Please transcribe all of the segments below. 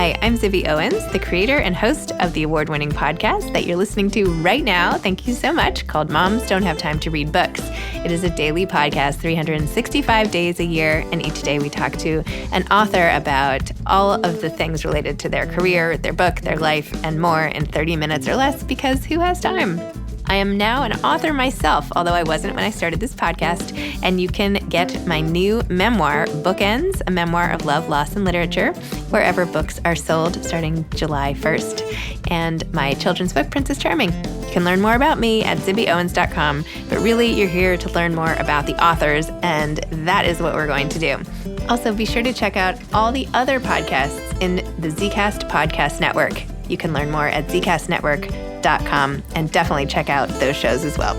Hi, I'm Zibby Owens, the creator and host of the award-winning podcast that you're listening to right now. Thank you so much, called Moms Don't Have Time to Read Books. It is a daily podcast, 365 days a year, and each day we talk to an author about all of the things related to their career, their book, their life, and more in 30 minutes or less, because who has time? I am now an author myself, although I wasn't when I started this podcast, and you can get my new memoir, Bookends, a memoir of love, loss, and literature, wherever books are sold starting July 1st, and my children's book, Princess Charming. You can learn more about me at zibbyowens.com, but really you're here to learn more about the authors, and that is what we're going to do. Also, be sure to check out all the other podcasts in the Zcast Podcast Network. You can learn more at zcastnetwork.com and definitely check out those shows as well.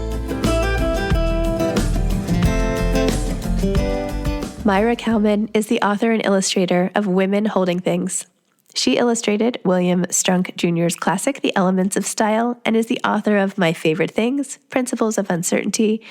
Maira Kalman is the author and illustrator of Women Holding Things. She illustrated William Strunk Jr.'s classic, The Elements of Style, and is the author of My Favorite Things, Principles of Uncertainty,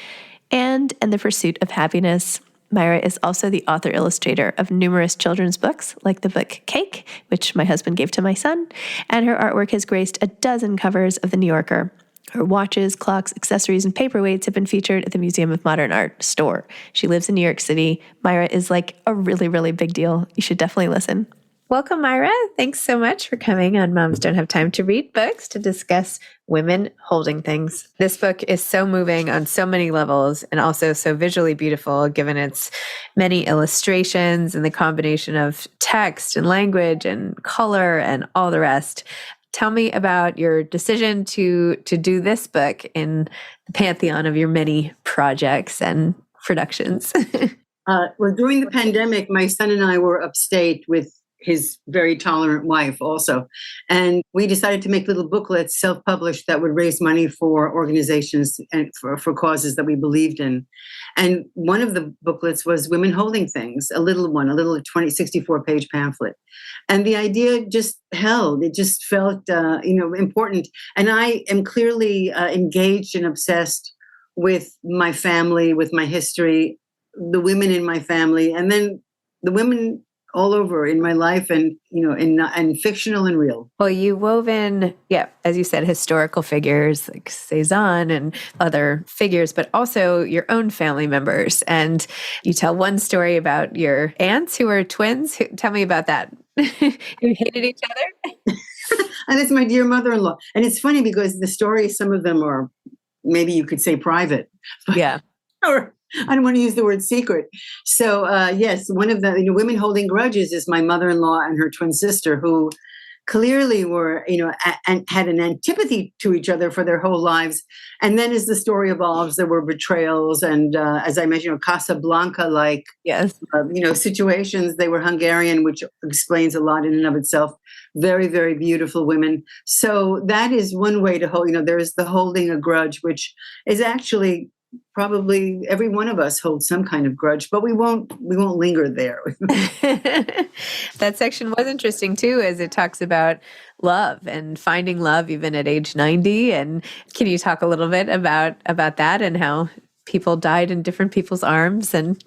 and In the Pursuit of Happiness. Maira is also the author-illustrator of numerous children's books, like the book Cake, which my husband gave to my son, and her artwork has graced a dozen covers of The New Yorker. Her watches, clocks, accessories, and paperweights have been featured at the Museum of Modern Art store. She lives in New York City. Maira is like a really, really big deal. You should definitely listen. Welcome, Maira. Thanks so much for coming on Moms Don't Have Time to Read Books to discuss Women Holding Things. This book is so moving on so many levels and also so visually beautiful, given its many illustrations and the combination of text and language and color and all the rest. Tell me about your decision to do this book in the pantheon of your many projects and productions. Well, during the pandemic, my son and I were upstate with his very tolerant wife also. And we decided to make little booklets, self-published, that would raise money for organizations and for causes that we believed in. And one of the booklets was Women Holding Things, a little 64-page pamphlet. And the idea just held. It just felt, important. And I am clearly engaged and obsessed with my family, with my history, the women in my family, and then the women all over in my life, and and fictional and real. Well, you wove in, as you said, historical figures like Cézanne and other figures, but also your own family members. And you tell one story about your aunts who were twins. Tell me about that. Who hated each other. And it's my dear mother-in-law. And it's funny because the stories, some of them are, maybe you could say, private. Yeah. Or I don't want to use the word secret. So yes, one of the women holding grudges is my mother-in-law and her twin sister, who clearly were and had an antipathy to each other for their whole lives. And then as the story evolves, there were betrayals and as I mentioned, Casablanca-like situations. They were Hungarian, which explains a lot in and of itself. Very, very beautiful women. So that is one way to hold. There's the holding a grudge, which is actually probably every one of us holds some kind of grudge, but we won't linger there. That section was interesting too, as it talks about love and finding love even at age 90. And can you talk a little bit about that and how people died in different people's arms? And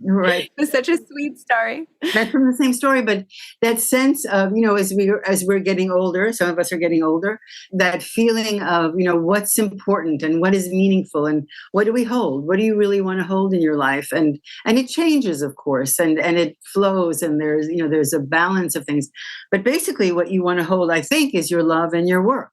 right. It was such a sweet story. That's from the same story, but that sense of, as we're getting older, some of us are getting older, that feeling of, what's important and what is meaningful and what do we hold? What do you really want to hold in your life? And it changes, of course, and it flows, and there's a balance of things. But basically what you want to hold, I think, is your love and your work,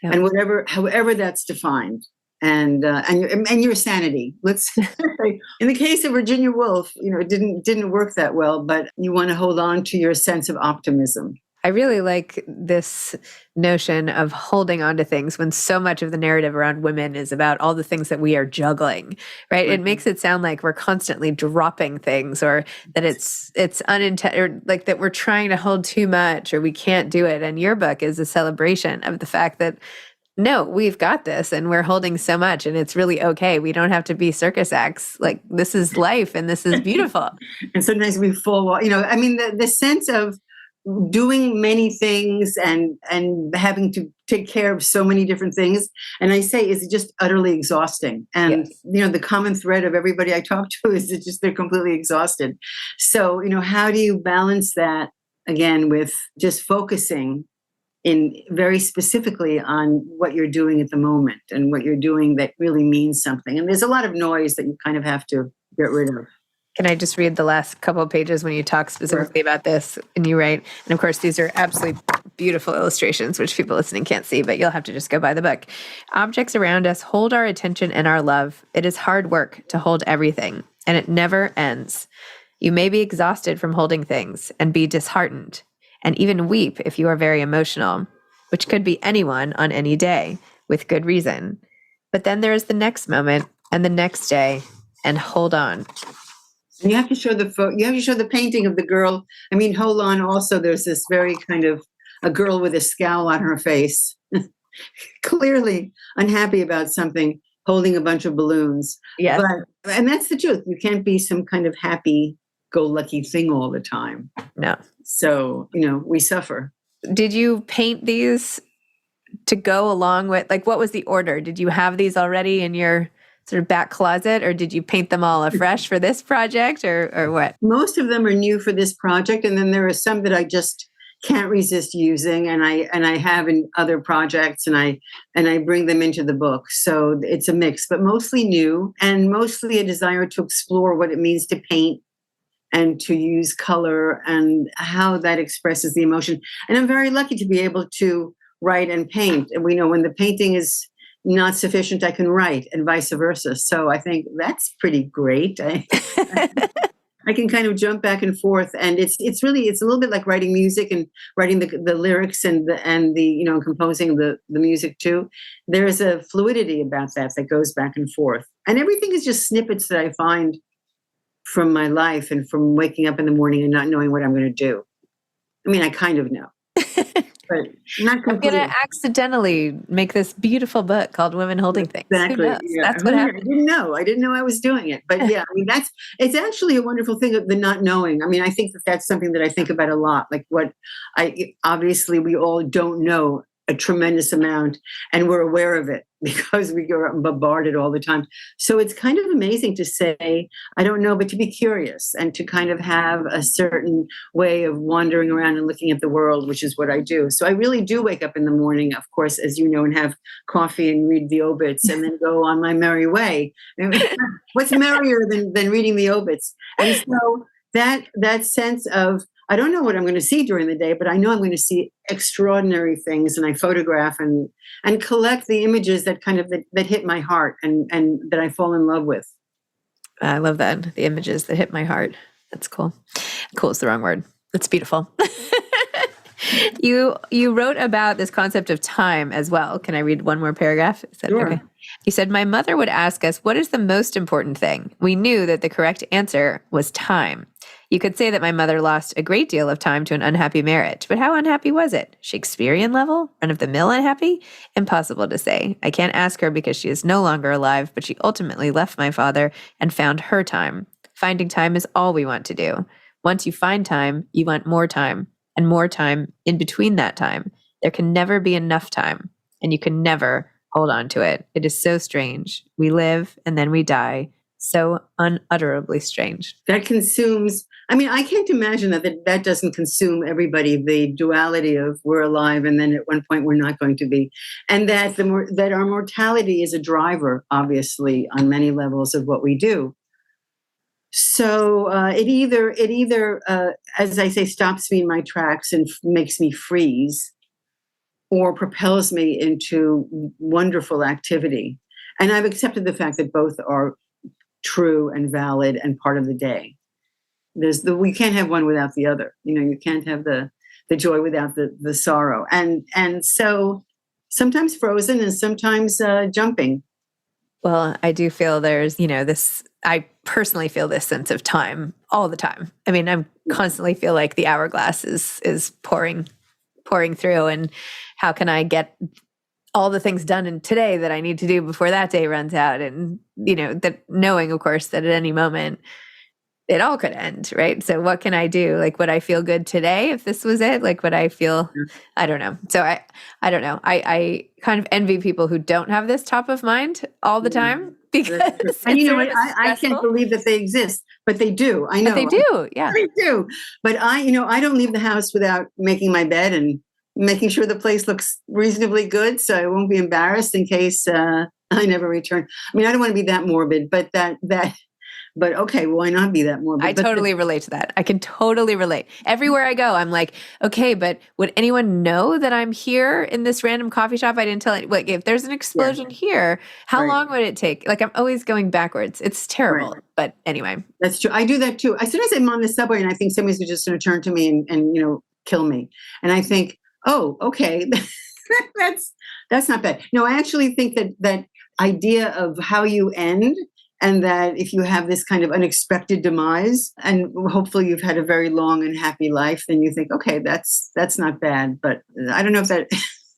and however that's defined. And your sanity. Let's say, in the case of Virginia Woolf, it didn't work that well, but you want to hold on to your sense of optimism. I really like this notion of holding on to things when so much of the narrative around women is about all the things that we are juggling, right? Mm-hmm. It makes it sound like we're constantly dropping things, or that it's unintended, or like that we're trying to hold too much, or we can't do it. And your book is a celebration of the fact that no, we've got this and we're holding so much and it's really okay. We don't have to be circus acts. Like, this is life and this is beautiful. And sometimes we fall, the sense of doing many things and having to take care of so many different things. And I say is just utterly exhausting. And, yes. The common thread of everybody I talk to is that just they're completely exhausted. So, how do you balance that again, with just focusing in very specifically on what you're doing at the moment and what you're doing that really means something. And there's a lot of noise that you kind of have to get rid of. Can I just read the last couple of pages when you talk specifically about this and you write? And of course, these are absolutely beautiful illustrations, which people listening can't see, but you'll have to just go buy the book. Objects around us hold our attention and our love. It is hard work to hold everything, and it never ends. You may be exhausted from holding things and be disheartened, and even weep if you are very emotional, which could be anyone on any day with good reason. But then there is the next moment and the next day, and hold on. And you have to show you have to show the painting of the girl. I mean, hold on. Also, there's this very kind of a girl with a scowl on her face, clearly unhappy about something, holding a bunch of balloons. Yes. And that's the truth. You can't be some kind of happy-go-lucky thing all the time. No. So, we suffer. Did you paint these to go along with, like, what was the order? Did you have these already in your sort of back closet, or did you paint them all afresh for this project, or what? Most of them are new for this project, and then there are some that I just can't resist using, and I have in other projects, and I bring them into the book. So it's a mix, but mostly new, and mostly a desire to explore what it means to paint and to use color and how that expresses the emotion. And I'm very lucky to be able to write and paint. And we know when the painting is not sufficient, I can write, and vice versa. So I think that's pretty great. I can kind of jump back and forth, and it's a little bit like writing music and writing the lyrics and the composing the music too. There is a fluidity about that goes back and forth, and everything is just snippets that I find from my life and from waking up in the morning and not knowing what I'm going to do. I mean, I kind of know. But not completely. I'm going to accidentally make this beautiful book called Women Holding Things. Exactly. Who knows? Yeah. That's what happened. I didn't know I was doing it. But yeah, I mean, it's actually a wonderful thing of the not knowing. I mean, I think that's something that I think about a lot. Like obviously we all don't know a tremendous amount, and we're aware of it because we go bombarded all the time. So it's kind of amazing to say, I don't know, but to be curious and to kind of have a certain way of wandering around and looking at the world, which is what I do. So I really do wake up in the morning, of course, as you know, and have coffee and read the obits and then go on my merry way. What's merrier than reading the obits? And so that sense of, I don't know what I'm going to see during the day, but I know I'm going to see extraordinary things, and I photograph and collect the images that kind of that hit my heart and that I fall in love with. I love that. The images that hit my heart. That's cool. Cool is the wrong word. It's beautiful. You wrote about this concept of time as well. Can I read one more paragraph? Is that sure. Okay? You said, my mother would ask us, what is the most important thing? We knew that the correct answer was time. You could say that my mother lost a great deal of time to an unhappy marriage, but how unhappy was it? Shakespearean level? Run-of-the-mill unhappy? Impossible to say. I can't ask her because she is no longer alive, but she ultimately left my father and found her time. Finding time is all we want to do. Once you find time, you want more time, and more time in between that time. There can never be enough time, and you can never hold on to it. It is so strange. We live and then we die. So unutterably strange. That consumes, I mean, I can't imagine that doesn't consume everybody, the duality of we're alive and then at one point we're not going to be. And that that our mortality is a driver, obviously, on many levels of what we do. So it either, as I say, stops me in my tracks and makes me freeze, or propels me into wonderful activity. And I've accepted the fact that both are true and valid and part of the day. We can't have one without the other. You can't have the joy without the sorrow. And so sometimes frozen and sometimes jumping. Well, I do feel there's, this, I personally feel this sense of time all the time. I mean, I constantly feel like the hourglass is pouring through, and how can I get all the things done in today that I need to do before that day runs out? And, that knowing, of course, that at any moment it all could end, right? So what can I do? Like, would I feel good today if this was it? Like, would I feel, I don't know. So I don't know. I kind of envy people who don't have this top of mind all the time, because and I can't believe that they exist. But they do. I know. But they do. Yeah. They do. But I don't leave the house without making my bed and making sure the place looks reasonably good, so I won't be embarrassed in case I never return. I mean, I don't want to be that morbid, but but okay, why not be that morbid? I totally relate to that. I can totally relate. Everywhere I go, I'm like, okay, but would anyone know that I'm here in this random coffee shop? I didn't tell it. Like, if there's an explosion here, how long would it take? Like, I'm always going backwards. It's terrible. Right. But anyway. That's true. I do that too. As soon as I'm on the subway and I think somebody's just going to turn to me and kill me. And I think, oh, okay, that's not bad. No, I actually think that idea of how you end, and that if you have this kind of unexpected demise, and hopefully you've had a very long and happy life, then you think, okay, that's not bad. But I don't know if I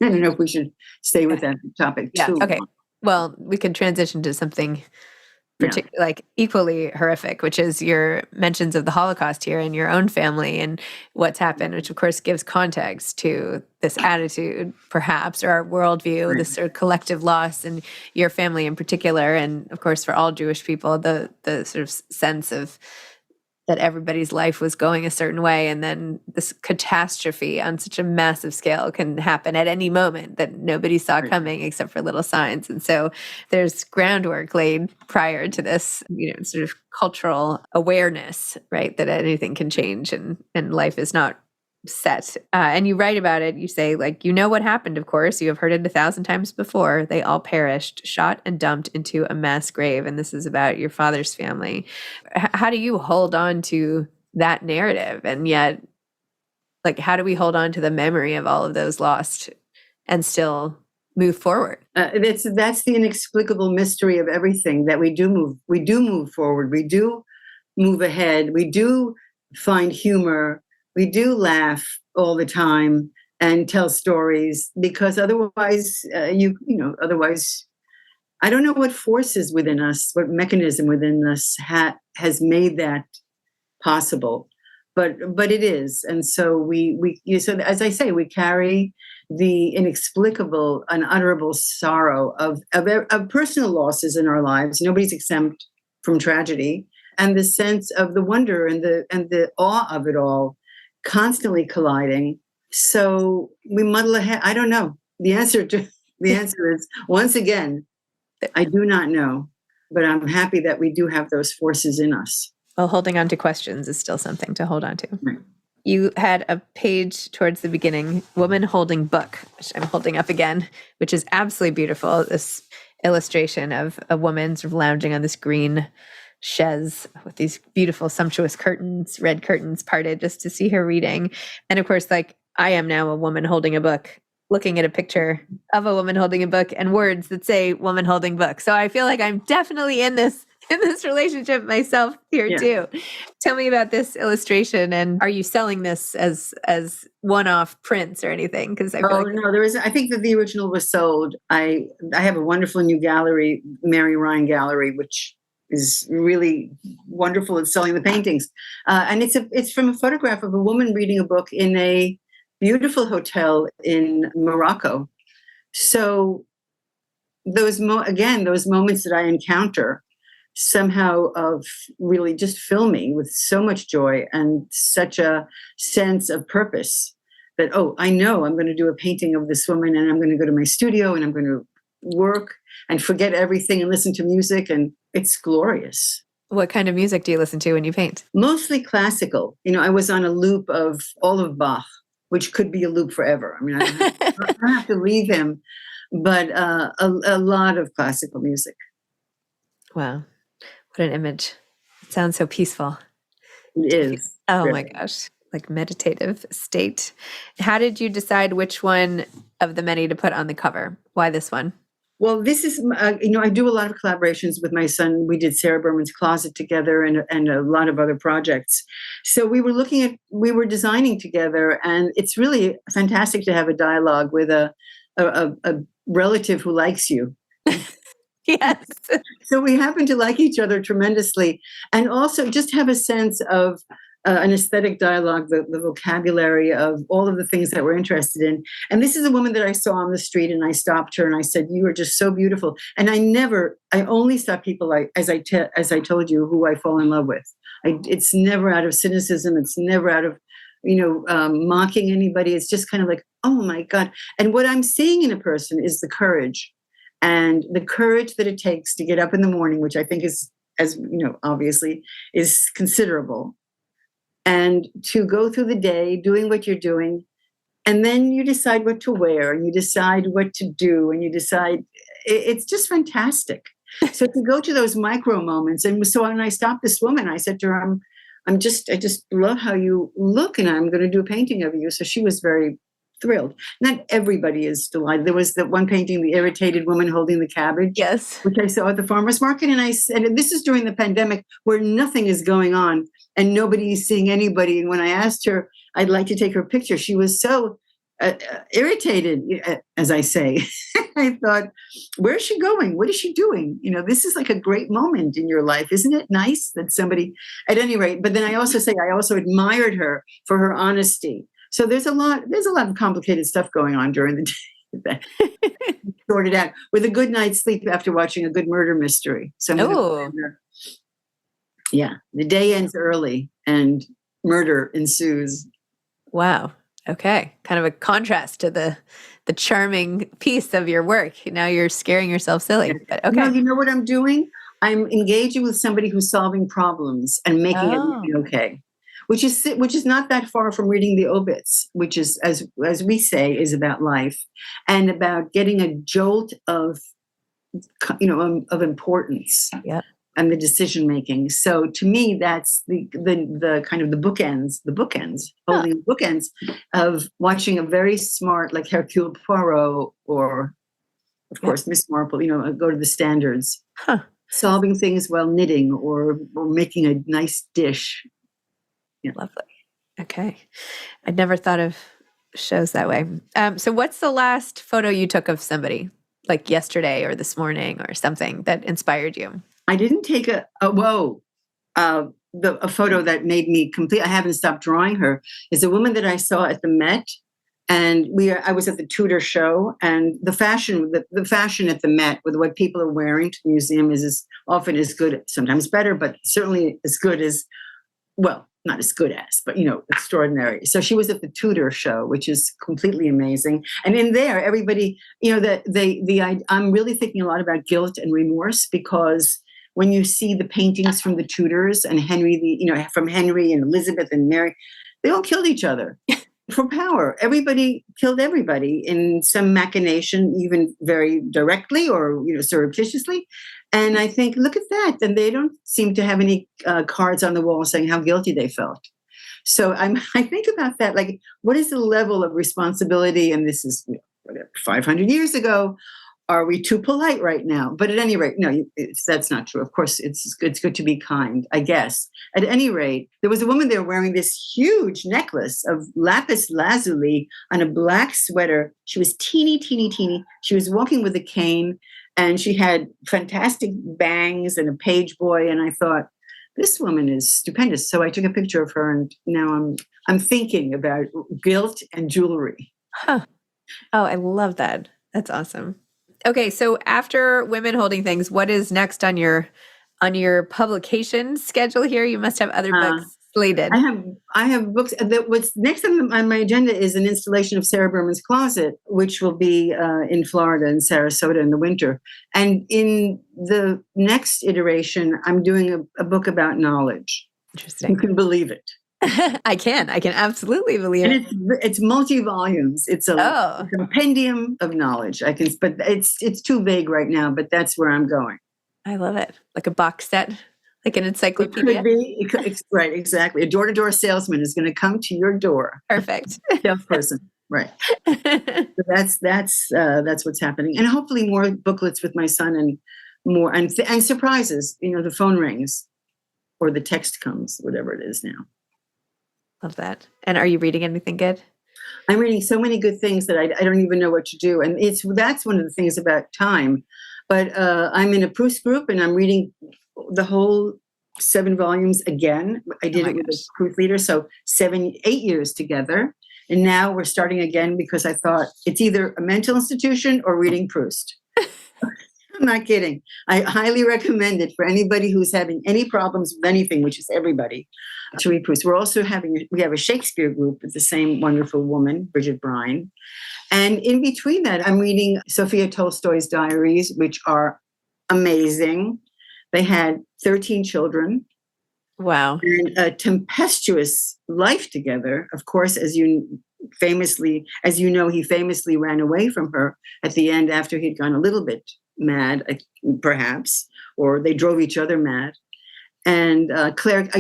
don't know if we should stay with that topic too Okay. long. Well, we could transition to something like equally horrific, which is your mentions of the Holocaust here in your own family and what's happened, which of course gives context to this attitude, perhaps, or our worldview, this sort of collective loss, and your family in particular, and of course for all Jewish people, the sort of sense of that everybody's life was going a certain way, and then this catastrophe on such a massive scale can happen at any moment that nobody saw coming except for little signs. And so there's groundwork laid prior to this, sort of cultural awareness, right, that anything can change and life is not set. And you write about it. You say, like, what happened, of course. You have heard it 1,000 times before. They all perished, shot and dumped into a mass grave. And this is about your father's family. How do you hold on to that narrative? And yet, like, how do we hold on to the memory of all of those lost and still move forward? That's the inexplicable mystery of everything, that we do move forward. We do move ahead. We do find humor. We do laugh all the time and tell stories, because otherwise, otherwise, I don't know what forces within us, what mechanism within us has made that possible, but it is. And so so as I say, we carry the inexplicable, unutterable sorrow of personal losses in our lives. Nobody's exempt from tragedy, and the sense of the wonder and the awe of it all, constantly colliding. So we muddle ahead. I don't know. The answer is, once again, I do not know, but I'm happy that we do have those forces in us. Well, holding on to questions is still something to hold on to. Right. You had a page towards the beginning, Woman Holding Book, which I'm holding up again, which is absolutely beautiful. This illustration of a woman sort of lounging on this green chaise with these beautiful, sumptuous curtains, red curtains parted, just to see her reading. And of course, like, I am now a woman holding a book, looking at a picture of a woman holding a book and words that say woman holding book. So I feel like I'm definitely in this relationship myself here too. Tell me about this illustration, and are you selling this as one-off prints or anything? Because I feel no, there is. I think that the original was sold. I have a wonderful new gallery, Mary Ryan Gallery, which is really wonderful at selling the paintings. And it's from a photograph of a woman reading a book in a beautiful hotel in Morocco. So those moments that I encounter somehow of really just fill me with so much joy and such a sense of purpose that, I know I'm going to do a painting of this woman, and I'm going to go to my studio and I'm going to work and forget everything and listen to music, and it's glorious. What kind of music do you listen to when you paint? Mostly classical. I was on a loop of all of Bach, which could be a loop forever. I mean, I don't have to leave him, but a lot of classical music. Wow. What an image. It sounds so peaceful. It is. Oh really. My gosh. Like meditative state. How did you decide which one of the many to put on the cover? Why this one? Well, this is, I do a lot of collaborations with my son. We did Sarah Berman's Closet together and a lot of other projects. So we were designing together, and it's really fantastic to have a dialogue with a relative who likes you. Yes. So we happen to like each other tremendously, and also just have a sense of an aesthetic dialogue, the vocabulary of all of the things that we're interested in. And this is a woman that I saw on the street, and I stopped her and I said, "You are just so beautiful." And I only stop people as I told you, who I fall in love with. It's never out of cynicism. It's never out of, mocking anybody. It's just kind of like, oh my God. And what I'm seeing in a person is the courage, and the courage that it takes to get up in the morning, which I think is, as obviously is considerable, and to go through the day doing what you're doing. And then you decide what to wear, and you decide what to do, and you decide, it's just fantastic. So to go to those micro moments. And so when I stopped this woman, I said to her, I just love how you look, and I'm going to do a painting of you. So she was very thrilled. Not everybody is delighted. There was that one painting, the irritated woman holding the cabbage, Yes. which I saw at the farmer's market. And I said, and this is during the pandemic where nothing is going on and nobody is seeing anybody. And when I asked her, I'd like to take her picture, she was so irritated, as I say. I thought, where is she going? What is she doing? This is like a great moment in your life. Isn't it nice that somebody, at any rate, but then I also admired her for her honesty. So there's a lot of complicated stuff going on during the day that sorted out with a good night's sleep after watching a good murder mystery. So yeah, the day ends early and murder ensues. Wow. Okay. Kind of a contrast to the charming piece of your work. Now you're scaring yourself silly. But okay. No, you know what I'm doing? I'm engaging with somebody who's solving problems and making it okay. Which is not that far from reading the obits, which is, as we say, is about life and about getting a jolt of importance. Yep. And the decision making. So to me, that's the kind of the bookends, holding the bookends of watching a very smart, like Hercule Poirot, or of course Miss Marple, go to the standards, solving things while knitting or making a nice dish. Yeah. Lovely. Okay. I'd never thought of shows that way. So what's the last photo you took of somebody, like yesterday or this morning or something that inspired you? I didn't take a photo that made me complete. I haven't stopped drawing her. Is a woman that I saw at the Met, and I was at the Tudor show, and the fashion at the Met with what people are wearing to the museum is often as good, sometimes better, but certainly as good as, well, not as good as, but extraordinary. So she was at the Tudor show, which is completely amazing. And in there, everybody, I'm really thinking a lot about guilt and remorse, because when you see the paintings from the Tudors and from Henry and Elizabeth and Mary, they all killed each other for power. Everybody killed everybody in some machination, even very directly or surreptitiously. And I think, look at that. And they don't seem to have any cards on the wall saying how guilty they felt. So I think about that, like, what is the level of responsibility? And this is 500 years ago. Are we too polite right now? But at any rate, no, that's not true. Of course, it's good to be kind, I guess. At any rate, there was a woman there wearing this huge necklace of lapis lazuli on a black sweater. She was teeny, teeny, teeny. She was walking with a cane, and she had fantastic bangs and a page boy. And I thought, this woman is stupendous. So I took a picture of her, and now I'm thinking about guilt and jewelry. Huh. Oh, I love that. That's awesome. Okay, so after Women Holding Things, what is next on your publication schedule here? You must have other books slated. I have books. What's next on my agenda is an installation of Sarah Berman's Closet, which will be in Florida, in Sarasota in the winter. And in the next iteration, I'm doing a book about knowledge. Interesting. You can believe it. I can absolutely believe it. And it's multi-volumes. It's a compendium of knowledge. But it's too vague right now, but that's where I'm going. I love it. Like a box set, like an encyclopedia. It could be. Right, exactly. A door-to-door salesman is going to come to your door. Perfect. Salesperson. Right. So that's what's happening. And hopefully more booklets with my son, and more and surprises. The phone rings or the text comes, whatever it is now. Love that. And are you reading anything good? I'm reading so many good things that I don't even know what to do. And that's one of the things about time. But I'm in a Proust group, and I'm reading the whole 7 volumes again. I did it with a proofreader, so 8 years together. And now we're starting again because I thought it's either a mental institution or reading Proust. I'm not kidding. I highly recommend it for anybody who's having any problems with anything, which is everybody, to read Proust. We have a Shakespeare group with the same wonderful woman, Bridget Brine. And in between that, I'm reading Sophia Tolstoy's diaries, which are amazing. They had 13 children. Wow. And a tempestuous life together. Of course, as you know, he famously ran away from her at the end after he'd gone a little bit mad, perhaps, or they drove each other mad. And I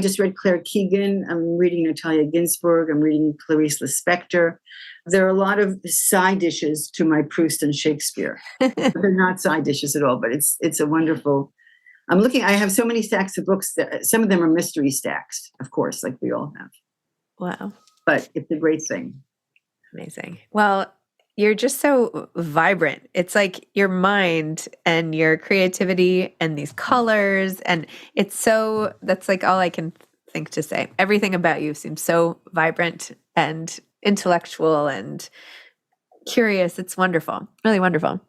just read Claire Keegan. I'm reading Natalia Ginsburg. I'm reading Clarice Lispector. There are a lot of side dishes to my Proust and Shakespeare. They're not side dishes at all, but it's a wonderful. I have so many stacks of books that some of them are mystery stacks, of course, like we all have. Wow. But it's a great thing. Amazing. Well, you're just so vibrant. It's like your mind and your creativity and these colors. And that's like all I can think to say. Everything about you seems so vibrant and intellectual and curious. It's wonderful. Really wonderful.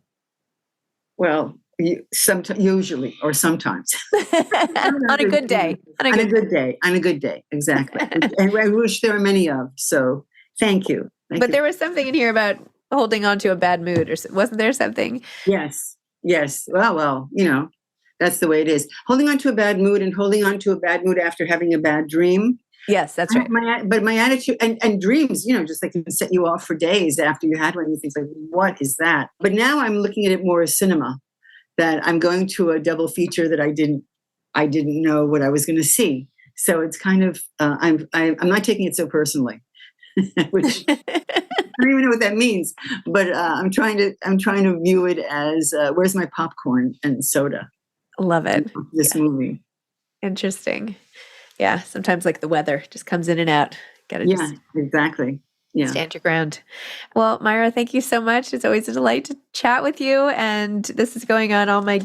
Well, usually or sometimes. On a good day. On a good day. Exactly. And I wish there were many of. So thank you. But there was something in here about holding on to a bad mood, or wasn't there something? Yes. Well, that's the way it is. Holding on to a bad mood and holding on to a bad mood after having a bad dream. Yes, that's right. But my attitude and dreams, just like can set you off for days after you had one. You think like, what is that? But now I'm looking at it more as cinema. That I'm going to a double feature that I didn't know what I was going to see. So it's kind of I'm not taking it so personally, which I don't even know what that means. But I'm trying to view it as where's my popcorn and soda? Love it. This movie. Interesting. Yeah. Sometimes like the weather just comes in and out. Exactly. Yeah. Stand your ground. Well, Maira, thank you so much. It's always a delight to chat with you. And this is going on all my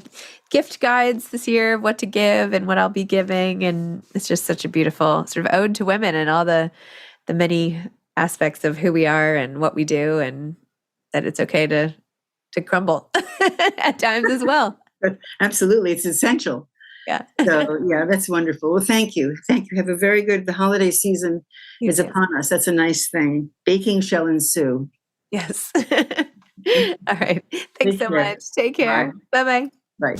gift guides this year of what to give and what I'll be giving. And it's just such a beautiful sort of ode to women and all the many aspects of who we are and what we do, and that it's okay to crumble at times as well. Absolutely. It's essential. Yeah. So, that's wonderful. Well, thank you. Have a very good, the holiday season is upon us. That's a nice thing. Baking shall ensue. Yes. All right. Thanks so much. Take care. Bye-bye. Bye.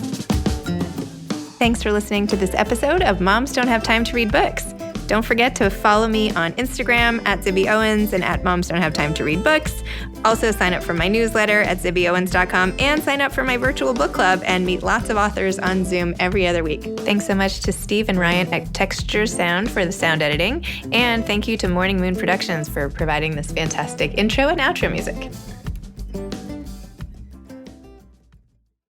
Thanks for listening to this episode of Moms Don't Have Time to Read Books. Don't forget to follow me on Instagram at Zibby Owens and at Moms Don't Have Time to Read Books. Also sign up for my newsletter at zibbyowens.com and sign up for my virtual book club and meet lots of authors on Zoom every other week. Thanks so much to Steve and Ryan at Texture Sound for the sound editing. And thank you to Morning Moon Productions for providing this fantastic intro and outro music.